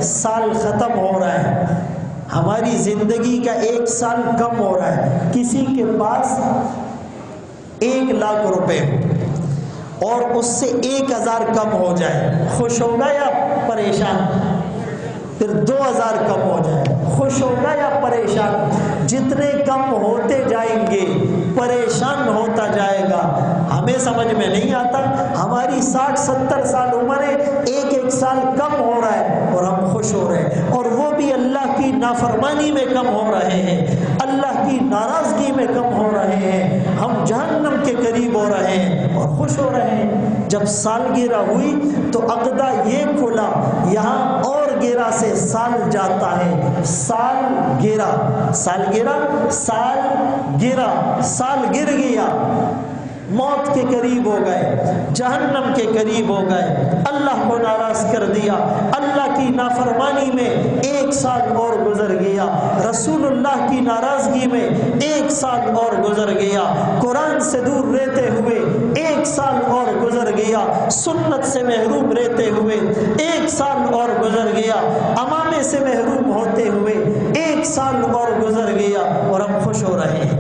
سال ختم ہو رہا ہے، ہماری زندگی کا 1 سال کم ہو رہا ہے۔ کسی کے پاس 1 لاکھ روپے اور اس سے 1000 کم ہو جائے، خوش ہوگا یا پریشان؟ پھر 2000 کم ہو جائے، خوش ہوگا یا پریشان؟ جتنے کم ہوتے جائیں گے پریشان ہوتا جائے گا۔ ہمیں سمجھ میں نہیں آتا، ہماری 60-70 سال عمر ہے، 1 سال کم ہو رہا ہے اور ہم خوش ہو رہے ہیں، اور وہ بھی اللہ کی نافرمانی میں کم ہو رہے ہیں، اللہ کی ناراضگی میں کم ہو رہے ہیں، ہم جہنم کے قریب ہو رہے ہیں اور خوش ہو رہے ہیں۔ جب سالگرہ ہوئی تو عقدہ یہ کھلا، یہاں اور گرہ سے سال جاتا ہے، سالگرہ، سالگرہ، سال گرہ، سال گر گیا، موت کے قریب ہو گئے، جہنم کے قریب ہو گئے، اللہ کو ناراض کر دیا، اللہ کی نافرمانی میں 1 سال اور گزر گیا، رسول اللہ کی ناراضگی میں 1 سال اور گزر گیا، قرآن سے دور رہتے ہوئے 1 سال اور گزر گیا، سنت سے محروم رہتے ہوئے 1 سال اور گزر گیا، امامے سے محروم ہوتے ہوئے 1 سال اور گزر گیا، اور ہم خوش ہو رہے ہیں۔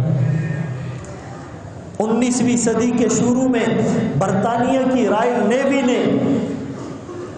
19ویں صدی کے شروع میں برطانیہ کی رائل نیوی نے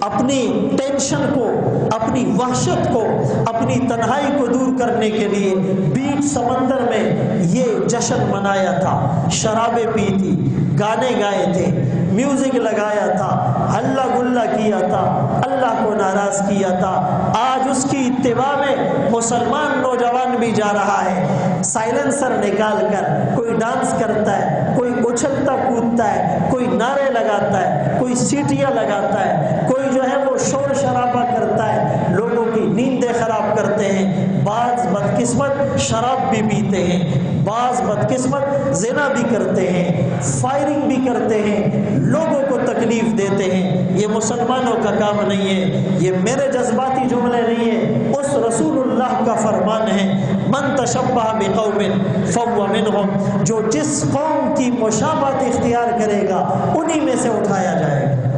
اپنی ٹینشن کو، اپنی وحشت کو، اپنی تنہائی کو دور کرنے کے لیے بیچ سمندر میں یہ جشن منایا تھا، شرابیں پی تھی، گانے گائے تھے، میوزک لگایا تھا، ہلہ گلہ کیا تھا، اللہ کو ناراض کیا تھا۔ آج اس کی اتباع میں مسلمان نوجوان بھی جا رہا ہے، سائلنسر نکال کر کوئی ڈانس کرتا ہے، کوئی اچھلتا کودتا ہے، کوئی نعرے لگاتا ہے، کوئی سیٹیاں لگاتا ہے، کوئی جو ہے وہ شور شرابہ کرتا ہے، لوگوں کی نیندیں خراب کرتے ہیں، بعض بدقسمت شراب بھی پیتے ہیں، بعض بدقسمت زنا بھی کرتے ہیں، فائرنگ بھی کرتے ہیں، لوگوں کو تکلیف دیتے ہیں۔ یہ مسلمانوں کا کام نہیں ہے، یہ میرے جذباتی جملے نہیں ہیں، اس رسول اللہ کا فرمان ہے، من تشبہ بقوم فہو منہم، جو جس قوم کی مشابہت اختیار کرے گا انہی میں سے اٹھایا جائے گا۔